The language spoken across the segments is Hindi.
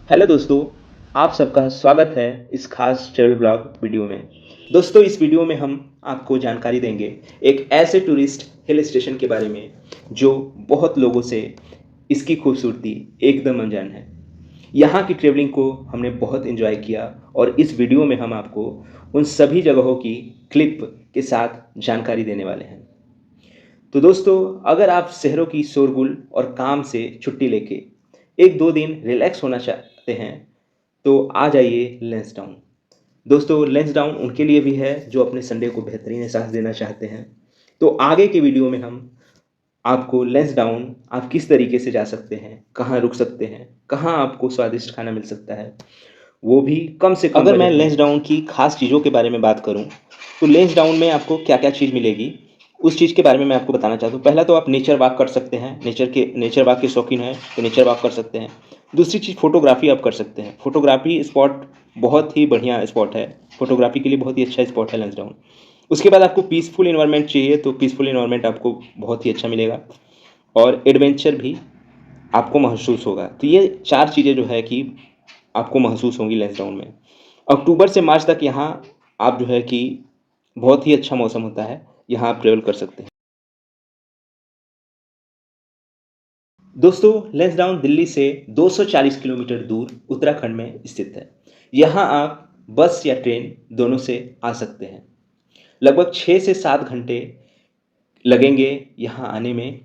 हेलो दोस्तों, आप सबका स्वागत है इस खास ट्रैवल ब्लॉग वीडियो में। दोस्तों, इस वीडियो में हम आपको जानकारी देंगे एक ऐसे टूरिस्ट हिल स्टेशन के बारे में जो बहुत लोगों से इसकी खूबसूरती एकदम अनजान है। यहाँ की ट्रैवलिंग को हमने बहुत एंजॉय किया और इस वीडियो में हम आपको उन सभी जगहों की क्लिप के साथ जानकारी देने वाले हैं। तो दोस्तों, अगर आप शहरों की शोरगुल और काम से छुट्टी लेके एक दो दिन रिलैक्स होना चाहते हैं तो आ जाइए लेंसडाउन। दोस्तों, लेंसडाउन उनके लिए भी है जो अपने संडे को बेहतरीन एहसास देना चाहते हैं। तो आगे के वीडियो में हम आपको लेंसडाउन आप किस तरीके से जा सकते हैं, कहाँ रुक सकते हैं, कहाँ आपको स्वादिष्ट खाना मिल सकता है, वो भी कम से कम। अगर मैं लेंसडाउन की खास चीज़ों के बारे में बात करूं तो लेंसडाउन में आपको क्या क्या चीज़ मिलेगी उस चीज़ के बारे में मैं आपको बताना चाहता हूँ। पहला तो आप नेचर वॉक कर सकते हैं, नेचर वॉक के शौकीन हैं तो नेचर वॉक कर सकते हैं। दूसरी चीज़ फोटोग्राफी आप कर सकते हैं। फोटोग्राफी स्पॉट बहुत ही बढ़िया स्पॉट है, फोटोग्राफी के लिए बहुत ही अच्छा स्पॉट है लेंसडाउन। उसके बाद आपको पीसफुल इन्वायरमेंट चाहिए तो पीसफुल इन्वायरमेंट आपको बहुत ही अच्छा मिलेगा और एडवेंचर भी आपको महसूस होगा। तो ये चार चीज़ें जो है कि आपको महसूस होंगी लेंसडाउन में। अक्टूबर से मार्च तक यहाँ आप जो है कि बहुत ही अच्छा मौसम होता है, यहाँ आप ट्रेवल कर सकते हैं। दोस्तों, लेंसडाउन दिल्ली से 240 किलोमीटर दूर उत्तराखंड में स्थित है। यहाँ आप बस या ट्रेन दोनों से आ सकते हैं। लगभग 6 से 7 घंटे लगेंगे यहाँ आने में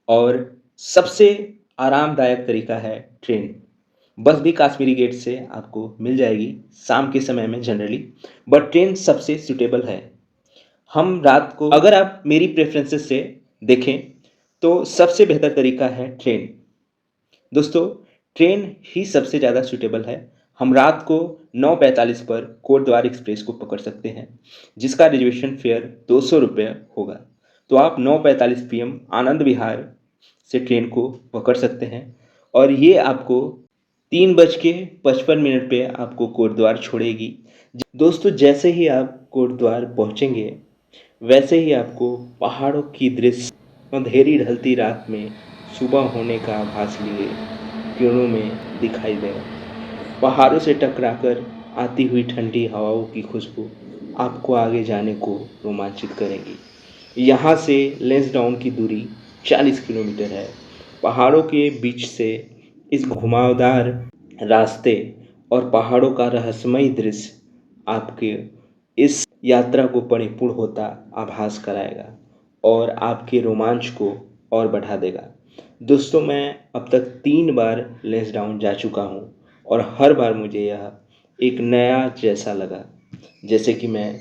और सबसे आरामदायक तरीका है ट्रेन। बस भी काश्मीरी गेट से आपको मिल जाएगी शाम के समय में जनरली, बट ट्रेन सबसे सूटेबल है। हम रात को, अगर आप मेरी प्रेफरेंसेस से देखें तो सबसे बेहतर तरीका है ट्रेन। दोस्तों, ट्रेन ही सबसे ज़्यादा सूटेबल है। हम रात को 9:45 पर कोटद्वार एक्सप्रेस को पकड़ सकते हैं जिसका रिजर्वेशन फेयर 200 रुपये होगा। तो आप 9:45 PM आनंद विहार से ट्रेन को पकड़ सकते हैं और ये आपको 3:55 पे आपको कोटद्वार छोड़ेगी। दोस्तों, जैसे ही आप कोटद्वार पहुंचेंगे वैसे ही आपको पहाड़ों की दृश्य अंधेरी ढलती रात में सुबह होने का आभास लिए किरणों में दिखाई देगा। पहाड़ों से टकराकर आती हुई ठंडी हवाओं की खुशबू आपको आगे जाने को रोमांचित करेगी। यहाँ से लेंसडाउन की दूरी 40 किलोमीटर है। पहाड़ों के बीच से इस घुमावदार रास्ते और पहाड़ों का रहस्यमय दृश्य आपके इस यात्रा को परिपूर्ण होता आभास कराएगा और आपके रोमांच को और बढ़ा देगा। दोस्तों, मैं अब तक 3 बार लेंसडाउन जा चुका हूँ और हर बार मुझे यह एक नया जैसा लगा, जैसे कि मैं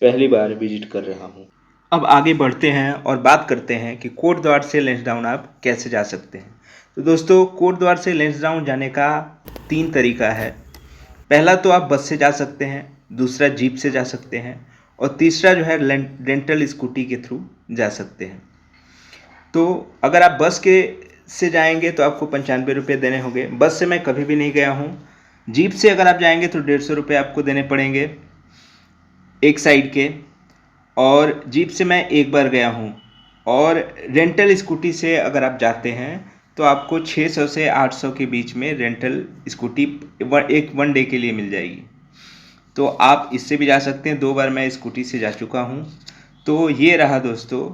पहली बार विजिट कर रहा हूँ। अब आगे बढ़ते हैं और बात करते हैं कि कोटद्वार से लेंसडाउन आप कैसे जा सकते हैं। तो दोस्तों, कोटद्वार से लेंसडाउन जाने का 3 तरीका है। पहला तो आप बस से जा सकते हैं, दूसरा जीप से जा सकते हैं और तीसरा जो है रेंटल स्कूटी के थ्रू जा सकते हैं। तो अगर आप बस के से जाएंगे तो आपको 95 रुपये देने होंगे। बस से मैं कभी भी नहीं गया हूँ। जीप से अगर आप जाएंगे तो 150 रुपये आपको देने पड़ेंगे एक साइड के, और जीप से मैं एक बार गया हूँ। और रेंटल स्कूटी से अगर आप जाते हैं तो आपको 600 से 800 के बीच में रेंटल स्कूटी एक 1 डे के लिए मिल जाएगी। तो आप इससे भी जा सकते हैं। 2 बार मैं स्कूटी से जा चुका हूँ। तो ये रहा दोस्तों,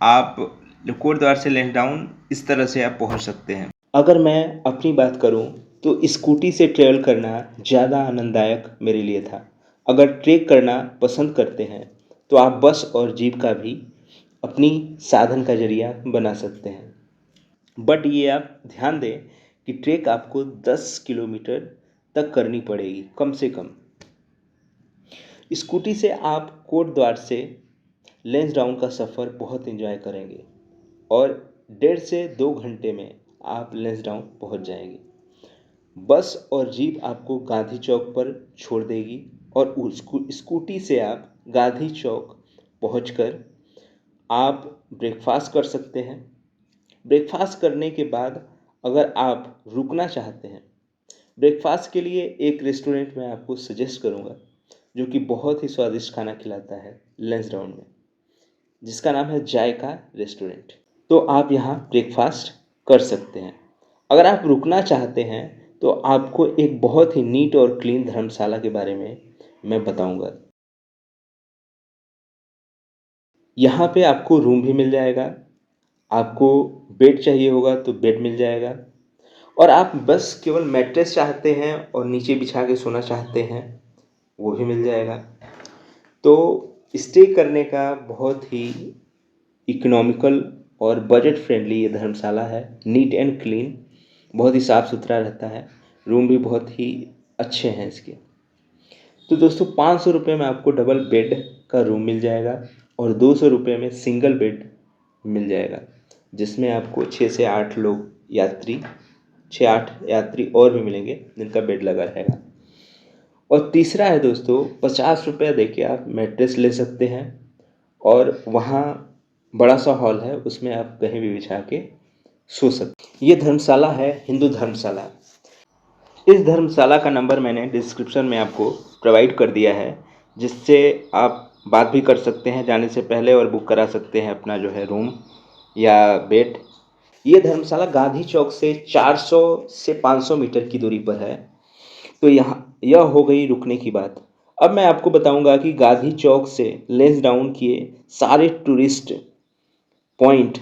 आप कोटद्वार से लेंसडाउन इस तरह से आप पहुँच सकते हैं। अगर मैं अपनी बात करूँ तो स्कूटी से ट्रेवल करना ज़्यादा आनंददायक मेरे लिए था। अगर ट्रेक करना पसंद करते हैं तो आप बस और जीप का भी अपनी साधन का जरिया बना सकते हैं। बट ये आप ध्यान दें कि ट्रेक आपको 10 किलोमीटर तक करनी पड़ेगी कम से कम। स्कूटी से आप कोटद्वार से लेंसडाउन का सफ़र बहुत एंजॉय करेंगे और 1.5 से 2 घंटे में आप लेंसडाउन पहुंच जाएंगे। बस और जीप आपको गांधी चौक पर छोड़ देगी और स्कूटी से आप गांधी चौक पहुंचकर आप ब्रेकफास्ट कर सकते हैं। ब्रेकफास्ट करने के बाद अगर आप रुकना चाहते हैं, ब्रेकफास्ट के लिए एक रेस्टोरेंट मैं आपको सजेस्ट करूंगा जो कि बहुत ही स्वादिष्ट खाना खिलाता है लेंसडाउन में, जिसका नाम है जायका रेस्टोरेंट। तो आप यहाँ ब्रेकफास्ट कर सकते हैं। अगर आप रुकना चाहते हैं तो आपको एक बहुत ही नीट और क्लीन धर्मशाला के बारे में मैं बताऊंगा। यहाँ पे आपको रूम भी मिल जाएगा, आपको बेड चाहिए होगा तो बेड मिल जाएगा, और आप बस केवल मैट्रेस चाहते हैं और नीचे बिछा के सोना चाहते हैं वो भी मिल जाएगा। तो स्टे करने का बहुत ही इकोनॉमिकल और बजट फ्रेंडली ये धर्मशाला है। नीट एंड क्लीन, बहुत ही साफ़ सुथरा रहता है, रूम भी बहुत ही अच्छे हैं इसके। तो दोस्तों 500 रुपये में आपको डबल बेड का रूम मिल जाएगा और 200 रुपये में सिंगल बेड मिल जाएगा, जिसमें आपको 6 से 8 लोग यात्री 6-8 यात्री और भी मिलेंगे जिनका बेड लगा रहेगा। और तीसरा है दोस्तों, 50 रुपया दे के आप मैट्रेस ले सकते हैं और वहाँ बड़ा सा हॉल है, उसमें आप कहीं भी बिछा के सो सकते हैं। ये धर्मशाला है हिंदू धर्मशाला। इस धर्मशाला का नंबर मैंने डिस्क्रिप्शन में आपको प्रोवाइड कर दिया है, जिससे आप बात भी कर सकते हैं जाने से पहले और बुक करा सकते हैं अपना जो है रूम या बेड। ये धर्मशाला गांधी चौक से 400 से 500 मीटर की दूरी पर है। तो यहाँ यह हो गई रुकने की बात। अब मैं आपको बताऊंगा कि गांधी चौक से लेंसडाउन किए सारे टूरिस्ट पॉइंट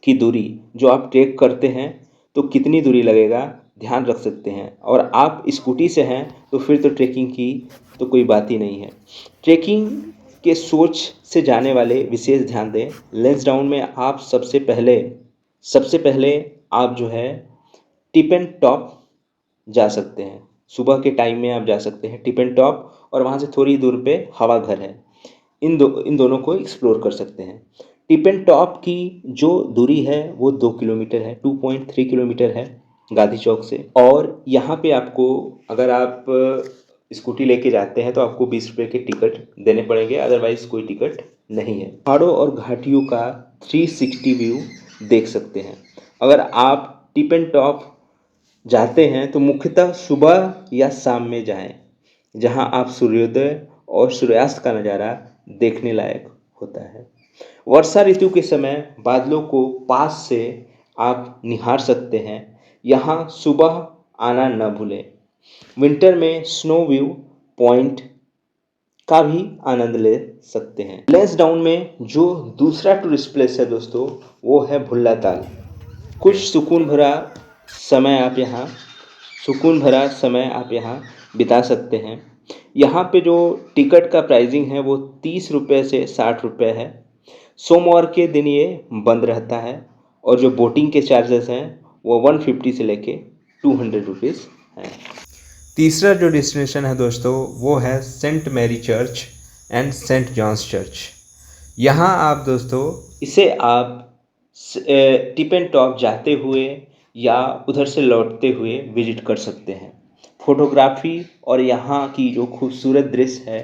की दूरी जो आप ट्रेक करते हैं तो कितनी दूरी लगेगा, ध्यान रख सकते हैं। और आप स्कूटी से हैं तो फिर तो ट्रेकिंग की तो कोई बात ही नहीं है। ट्रेकिंग के सोच से जाने वाले विशेष ध्यान दें। लेंसडाउन में आप सबसे पहले आप जो है टिप एंड टॉप जा सकते हैं। सुबह के टाइम में आप जा सकते हैं टिप एंड टॉप, और वहाँ से थोड़ी दूर पे हवा घर है। इन दोनों को एक्सप्लोर कर सकते हैं। टिप एंड टॉप की जो दूरी है वो 2 किलोमीटर है, 2.3 किलोमीटर है गांधी चौक से। और यहाँ पे आपको अगर आप स्कूटी लेके जाते हैं तो आपको 20 रुपये के टिकट देने पड़ेंगे, अदरवाइज़ कोई टिकट नहीं है। पहाड़ों और घाटियों का 360 व्यू देख सकते हैं। अगर आप टिप एंड टॉप जाते हैं तो मुख्यतः सुबह या शाम में जाएं, जहां आप सूर्योदय और सूर्यास्त का नज़ारा देखने लायक होता है। वर्षा ऋतु के समय बादलों को पास से आप निहार सकते हैं। यहाँ सुबह आना न भूलें। विंटर में स्नो व्यू पॉइंट का भी आनंद ले सकते हैं। लेंसडाउन में जो दूसरा टूरिस्ट प्लेस है दोस्तों, वो है भुल्ला ताल। कुछ सुकून भरा समय आप यहाँ बिता सकते हैं। यहाँ पे जो टिकट का प्राइसिंग है वो 30 रुपये से 60 रुपये है। सोमवार के दिन ये बंद रहता है, और जो बोटिंग के चार्जेस हैं वो 150 से लेके 200 रुपीज़ हैं। तीसरा जो डेस्टिनेशन है दोस्तों वो है Saint Mary Church and Saint John's Church. यहाँ आप दोस्तों इसे आप टिप एंड टॉप जाते हुए या उधर से लौटते हुए विजिट कर सकते हैं। फोटोग्राफी और यहाँ की जो खूबसूरत दृश्य है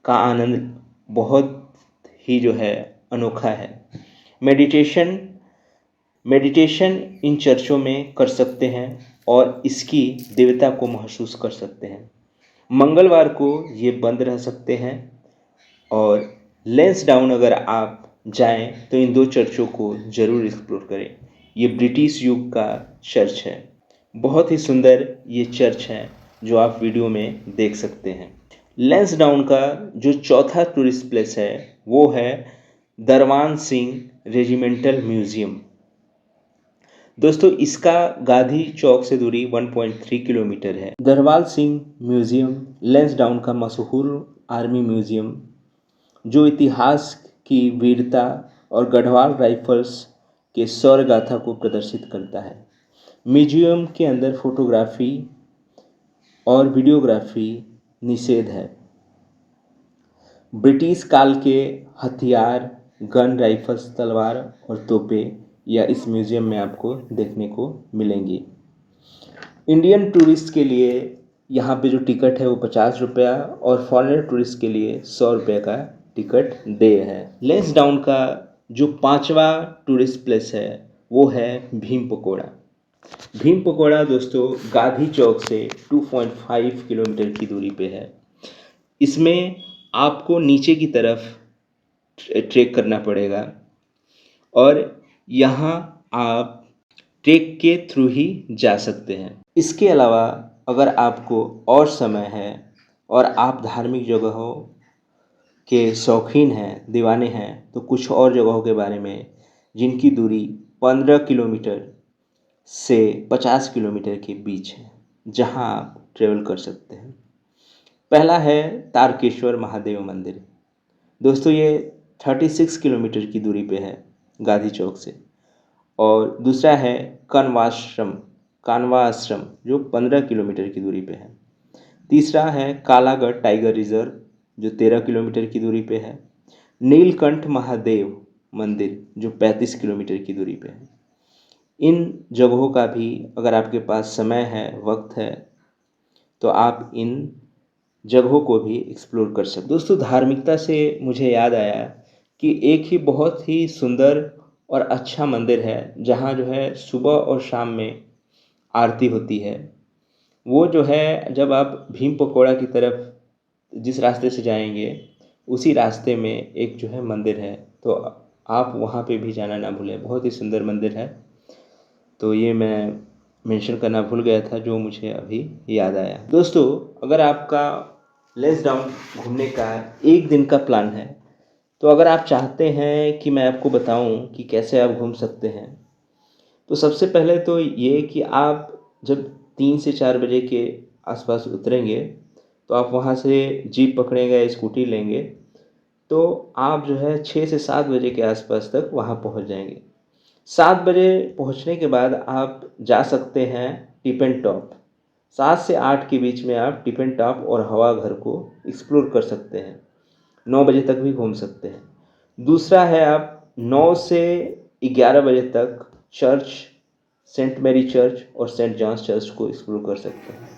का आनंद बहुत ही जो है अनोखा है। मेडिटेशन इन चर्चों में कर सकते हैं और इसकी दिव्यता को महसूस कर सकते हैं। मंगलवार को ये बंद रह सकते हैं। और लेंसडाउन अगर आप जाएं तो इन 2 चर्चों को ज़रूर एक्सप्लोर करें। ये ब्रिटिश युग का चर्च है, बहुत ही सुंदर ये चर्च है जो आप वीडियो में देख सकते हैं। लेंसडाउन का जो चौथा टूरिस्ट प्लेस है वो है दरवान सिंह रेजिमेंटल म्यूज़ियम। दोस्तों इसका गांधी चौक से दूरी 1.3 किलोमीटर है। दरबार सिंह म्यूज़ियम लेंसडाउन का मशहूर आर्मी म्यूज़ियम, जो इतिहास की वीरता और गढ़वाल राइफल्स के शौर्य गाथा को प्रदर्शित करता है। म्यूजियम के अंदर फोटोग्राफी और वीडियोग्राफी निषेध है। ब्रिटिश काल के हथियार, गन, राइफल्स, तलवार और तोपें या इस म्यूज़ियम में आपको देखने को मिलेंगी। इंडियन टूरिस्ट के लिए यहाँ पे जो टिकट है वो 50 रुपया और फॉरेनर टूरिस्ट के लिए 100 रुपये का टिकट दे है। लेंसडाउन का जो 5वां टूरिस्ट प्लेस है वो है भीम पकोड़ा। भीम पकोड़ा दोस्तों गांधी चौक से 2.5 किलोमीटर की दूरी पे है। इसमें आपको नीचे की तरफ ट्रेक करना पड़ेगा और यहाँ आप ट्रेक के थ्रू ही जा सकते हैं। इसके अलावा अगर आपको और समय है और आप धार्मिक जगहों के शौकीन हैं, दीवाने हैं, तो कुछ और जगहों के बारे में जिनकी दूरी 15 किलोमीटर से 50 किलोमीटर के बीच है, जहां आप ट्रेवल कर सकते हैं। पहला है तारकेश्वर महादेव मंदिर। दोस्तों ये 36 किलोमीटर की दूरी पे है गांधी चौक से। और दूसरा है कानवा आश्रम जो 15 किलोमीटर की दूरी पे है। तीसरा है कालागढ़ टाइगर रिजर्व जो 13 किलोमीटर की दूरी पे है। नीलकंठ महादेव मंदिर जो 35 किलोमीटर की दूरी पे है। इन जगहों का भी अगर आपके पास समय है, वक्त है, तो आप इन जगहों को भी एक्सप्लोर कर सकते। दोस्तों धार्मिकता से मुझे याद आया कि एक ही बहुत ही सुंदर और अच्छा मंदिर है जहाँ जो है सुबह और शाम में आरती होती है। वो जो है जब आप भीम पकौड़ा की तरफ जिस रास्ते से जाएंगे उसी रास्ते में एक जो है मंदिर है, तो आप वहाँ पे भी जाना ना भूलें। बहुत ही सुंदर मंदिर है। तो ये मैं मेंशन करना भूल गया था जो मुझे अभी याद आया। दोस्तों अगर आपका लेंसडाउन घूमने का एक दिन का प्लान है, तो अगर आप चाहते हैं कि मैं आपको बताऊं कि कैसे आप घूम सकते हैं, तो सबसे पहले तो ये कि आप जब 3 से 4 बजे के आसपास उतरेंगे तो आप वहाँ से जीप पकड़ेंगे या स्कूटी लेंगे, तो आप जो है 6 से 7 बजे के आसपास तक वहाँ पहुँच जाएंगे। 7 बजे पहुँचने के बाद आप जा सकते हैं टिफिन टॉप। 7 से 8 के बीच में आप टिफिन टॉप और हवा घर को एक्सप्लोर कर सकते हैं। 9 बजे तक भी घूम सकते हैं। दूसरा है आप 9 से 11 बजे तक चर्च, सेंट मैरी चर्च और सेंट जॉन्स चर्च को एक्सप्लोर कर सकते हैं।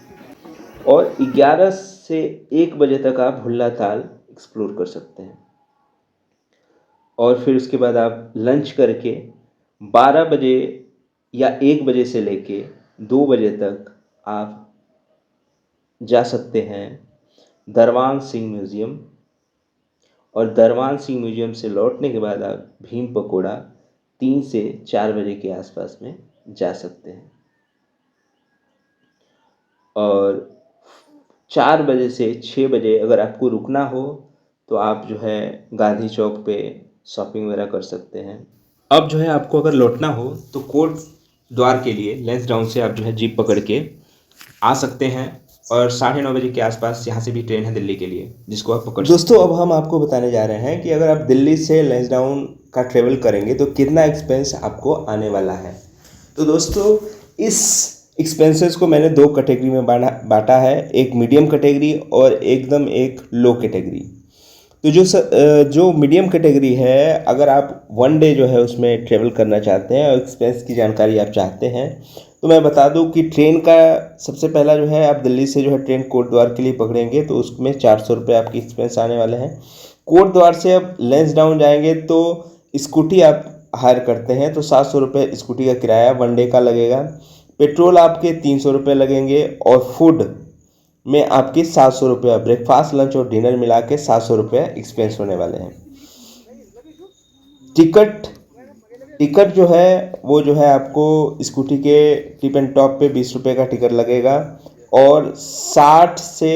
और 11 से 1 बजे तक आप हुल्ला ताल एक्सप्लोर कर सकते हैं। और फिर उसके बाद आप लंच करके 12 बजे या 1 बजे से लेके 2 बजे तक आप जा सकते हैं दरबान सिंह म्यूज़ियम। और दरबान सिंह म्यूज़ियम से लौटने के बाद आप भीम पकोड़ा 3 से 4 बजे के आसपास में जा सकते हैं। और 4 बजे से 6 बजे अगर आपको रुकना हो तो आप जो है गांधी चौक पे शॉपिंग वगैरह कर सकते हैं। अब जो है आपको अगर लौटना हो तो कोर्ट द्वार के लिए लेंसडाउन से आप जो है जीप पकड़ के आ सकते हैं। और 9:30 बजे के आसपास यहाँ से भी ट्रेन है दिल्ली के लिए जिसको आप पकड़। दोस्तों अब हम आपको बताने जा रहे हैं कि अगर आप दिल्ली से लेंसडाउन का ट्रेवल करेंगे तो कितना एक्सपेंस आपको आने वाला है। तो दोस्तों इस एक्सपेंसेस को मैंने 2 कैटेगरी में बांटा है, एक मीडियम कैटेगरी और एकदम एक लो कैटेगरी। तो जो मीडियम कैटेगरी है, अगर आप 1 डे जो है उसमें ट्रेवल करना चाहते हैं और एक्सपेंस की जानकारी आप चाहते हैं, तो मैं बता दूं कि ट्रेन का सबसे पहला जो है आप दिल्ली से जो है ट्रेन कोट द्वार के लिए पकड़ेंगे तो उसमें 400 रुपये आपकी एक्सपेंस आने वाले हैं। कोट द्वार से आप लेंसडाउन जाएंगे तो स्कूटी आप हायर करते हैं तो 700 रुपये स्कूटी का किराया 1 डे का लगेगा। पेट्रोल आपके 300 रुपये लगेंगे और फूड में आपके 700 रुपये, ब्रेकफास्ट लंच और डिनर मिला के 700 रुपये एक्सपेंस होने वाले हैं। टिकट जो है वो जो है आपको स्कूटी के टिफिन टॉप पे 20 रुपये का टिकट लगेगा और 30 से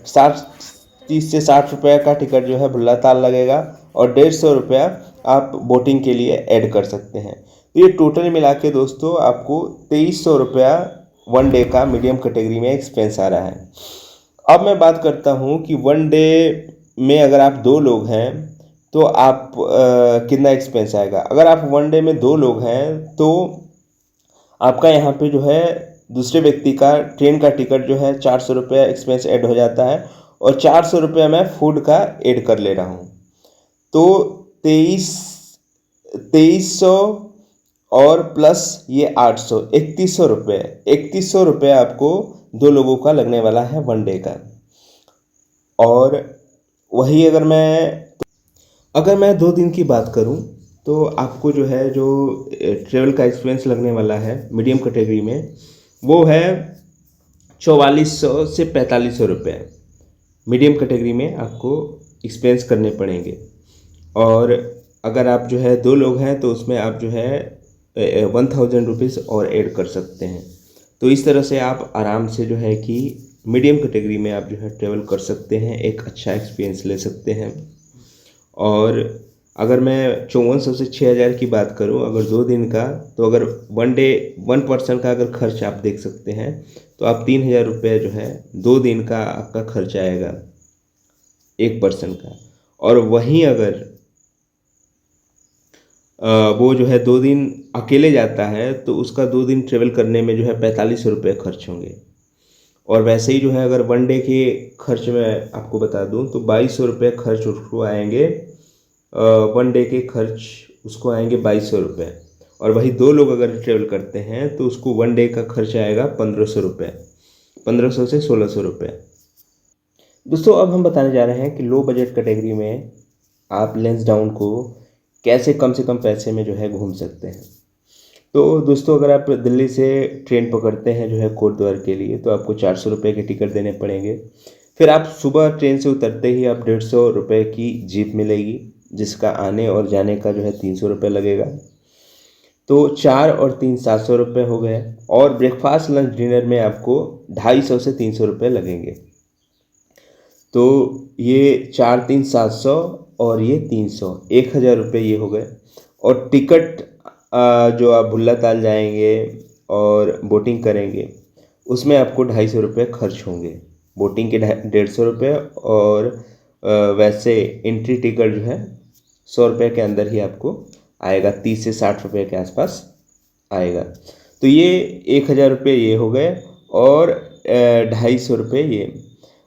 60 रुपये का टिकट जो है भुल्ला ताल लगेगा और 150 रुपया आप बोटिंग के लिए ऐड कर सकते हैं। तो ये टोटल मिला के दोस्तों आपको 2300 रुपया 1 डे का मीडियम कैटेगरी में एक्सपेंस आ रहा है। अब मैं बात करता हूँ कि 1 डे में अगर आप 2 लोग हैं तो आप कितना एक्सपेंस आएगा। अगर आप 1 डे में 2 लोग हैं तो आपका यहाँ पे जो है दूसरे व्यक्ति का ट्रेन का टिकट जो है 400 रुपये एक्सपेंस ऐड हो जाता है और 400 रुपये मैं फूड का ऐड कर ले रहा हूँ। तो 2300 और प्लस ये 800, 3100 रुपये आपको 2 लोगों का लगने वाला है 1 डे का। और वही अगर मैं 2 दिन की बात करूं तो आपको जो है जो ट्रेवल का एक्सपेंस लगने वाला है मीडियम कैटेगरी में वो है 4400 से 4500 रुपये मीडियम कैटेगरी में आपको एक्सपेंस करने पड़ेंगे। और अगर आप जो है 2 लोग हैं तो उसमें आप जो है 1000 रुपीज़ और ऐड कर सकते हैं। तो इस तरह से आप आराम से जो है कि मीडियम कैटेगरी में आप जो है ट्रेवल कर सकते हैं, एक अच्छा एक्सपीरियंस ले सकते हैं। और अगर मैं 5400 से 6000 की बात करूं अगर 2 दिन का, तो अगर वन डे 1 पर्सन का अगर खर्च आप देख सकते हैं तो आप 3000 रुपये जो है 2 दिन का आपका खर्च आएगा 1 पर्सन का। और वहीं अगर वो जो है 2 दिन अकेले जाता है तो उसका 2 दिन ट्रेवल करने में जो है 4500 रुपये खर्च होंगे। और वैसे ही जो है अगर वन डे के खर्च में आपको बता दूं तो 2200 रुपये खर्च उसको आएंगे। वन डे के खर्च उसको आएंगे 2200 रुपये। और वही 2 लोग अगर ट्रेवल करते हैं तो उसको वन डे का खर्च आएगा 1500 रुपये, 1500 से 1600 रुपये। दोस्तों अब हम बताने जा रहे हैं कि लो बजट कैटेगरी में आप लैंसडाउन को कैसे कम से कम पैसे में जो है घूम सकते हैं। तो दोस्तों अगर आप दिल्ली से ट्रेन पकड़ते हैं जो है कोटद्वार के लिए तो आपको 400 रुपये के टिकट देने पड़ेंगे। फिर आप सुबह ट्रेन से उतरते ही आप 150 रुपये की जीप मिलेगी जिसका आने और जाने का जो है 300 रुपये लगेगा। तो 4 और 3 700 रुपये हो गए। और ब्रेकफास्ट लंच डिनर में आपको 250 से 300 रुपये लगेंगे। तो ये 4 3 700 और ये 300, 1000 रुपये ये हो गए। और टिकट जो आप भुल्ला ताल जाएंगे और बोटिंग करेंगे उसमें आपको 250 रुपये खर्च होंगे। बोटिंग के 150 रुपये। और वैसे एंट्री टिकट जो है 100 रुपये के अंदर ही आपको आएगा, 30 से 60 रुपये के आसपास आएगा। तो ये 1000 रुपये ये हो गए। और 250 रुपये ये,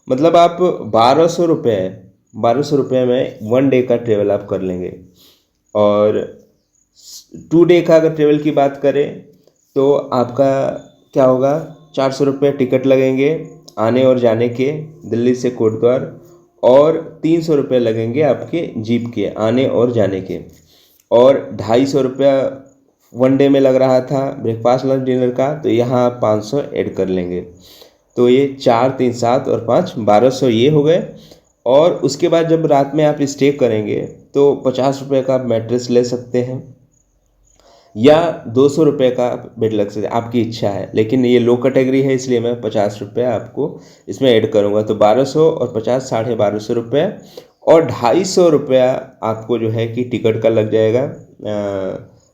मतलब आप 1200 रुपये में वन डे का ट्रेवल आप कर लेंगे। और 2 डे का अगर ट्रेवल की बात करें तो आपका क्या होगा, 400 रुपये टिकट लगेंगे आने और जाने के दिल्ली से कोटद्वार। और 300 रुपये लगेंगे आपके जीप के आने और जाने के। और 250 रुपया वन डे में लग रहा था ब्रेकफास्ट लंच डिनर का, तो यहाँ आप 500 ऐड कर लेंगे। तो ये 4 3 7 और 5 1200 ये हो गए। और उसके बाद जब रात में आप स्टे करेंगे तो 50 रुपये का आप मैट्रेस ले सकते हैं या 200 रुपये का बेड लग सकता है, आपकी इच्छा है। लेकिन ये लो कैटेगरी है इसलिए मैं 50 रुपये आपको इसमें ऐड करूँगा। तो 1200 और 50 1250 रुपये। और 250 रुपया आपको जो है कि टिकट का लग जाएगा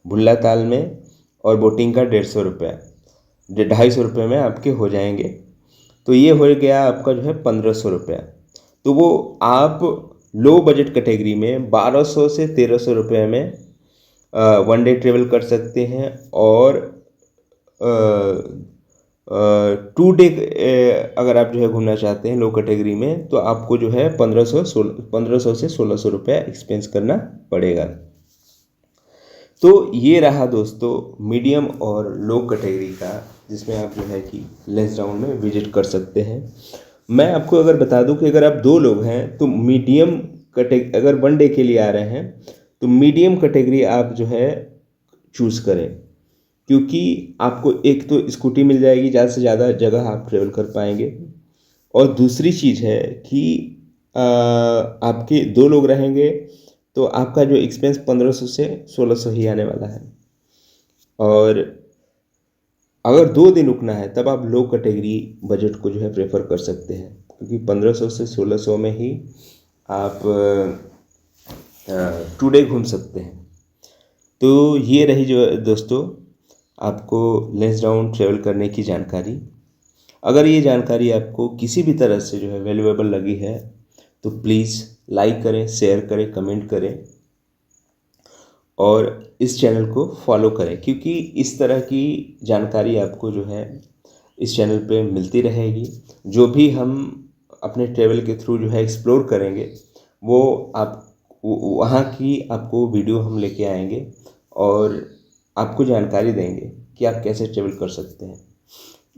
भुल्ला ताल में। और बोटिंग का 150 रुपया, 250 रुपये में आपके हो जाएंगे। तो ये हो गया आपका जो है 1500 रुपया। तो वो आप लो बजट कैटेगरी में 1200 से 1300 रुपये में वन डे ट्रेवल कर सकते हैं। और 2 डे अगर आप जो है घूमना चाहते हैं लो कैटेगरी में तो आपको जो है 1500 से 1600 रुपये एक्सपेंस करना पड़ेगा। तो ये रहा दोस्तों मीडियम और लो कैटेगरी का, जिसमें आप जो है कि लैंसडाउन में विजिट कर सकते हैं। मैं आपको अगर बता दूं कि अगर आप 2 लोग हैं तो मीडियम कैटेगरी, अगर वन डे के लिए आ रहे हैं तो मीडियम कैटेगरी आप जो है चूज़ करें। क्योंकि आपको एक तो स्कूटी मिल जाएगी, ज़्यादा से ज़्यादा जगह आप ट्रेवल कर पाएंगे। और दूसरी चीज़ है कि आपके 2 लोग रहेंगे तो आपका जो एक्सपेंस 1500 से 1600 ही आने वाला है। और अगर 2 दिन रुकना है तब आप लो कैटेगरी बजट को जो है प्रेफर कर सकते हैं, क्योंकि 1500 से 1600 में ही आप 2 डे घूम सकते हैं। तो ये रही जो दोस्तों आपको लैंसडाउन ट्रेवल करने की जानकारी। अगर ये जानकारी आपको किसी भी तरह से जो है वैल्यूएबल लगी है तो प्लीज़ लाइक करें, शेयर करें, कमेंट करें और इस चैनल को फॉलो करें, क्योंकि इस तरह की जानकारी आपको जो है इस चैनल पे मिलती रहेगी। जो भी हम अपने ट्रेवल के थ्रू जो है एक्सप्लोर करेंगे वो आप वहाँ की आपको वीडियो हम लेके आएंगे और आपको जानकारी देंगे कि आप कैसे ट्रेवल कर सकते हैं।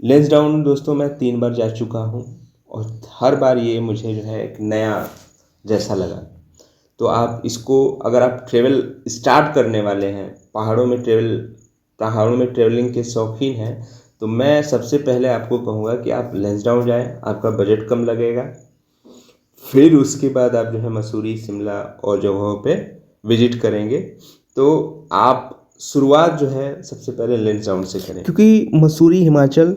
लैंसडाउन दोस्तों मैं 3 बार जा चुका हूँ और हर बार ये मुझे जो है एक नया जैसा लगा। तो आप इसको, अगर आप ट्रेवल स्टार्ट करने वाले हैं, पहाड़ों में ट्रेवलिंग के शौकीन हैं, तो मैं सबसे पहले आपको कहूँगा कि आप लैंसडाउन जाएं, आपका बजट कम लगेगा। फिर उसके बाद आप जो है मसूरी, शिमला और जगहों पे विजिट करेंगे। तो आप शुरुआत जो है सबसे पहले लैंसडाउन से करें, क्योंकि मसूरी हिमाचल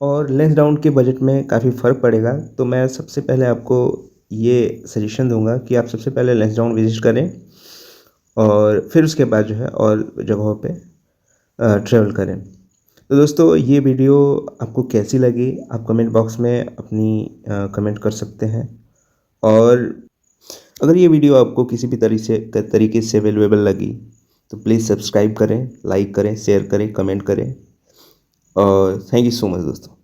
और लेंस डाउन के बजट में काफ़ी फ़र्क पड़ेगा। तो मैं सबसे पहले आपको ये सजेशन दूंगा कि आप सबसे पहले लेंस डाउन विजिट करें और फिर उसके बाद जो है और जगहों पे ट्रैवल करें। तो दोस्तों, ये वीडियो आपको कैसी लगी आप कमेंट बॉक्स में अपनी कमेंट कर सकते हैं। और अगर ये वीडियो आपको किसी भी तरीके से वैल्यूएबल लगी तो प्लीज़ सब्सक्राइब करें, लाइक करें, शेयर करें, कमेंट करें। और थैंक यू सो मच दोस्तों।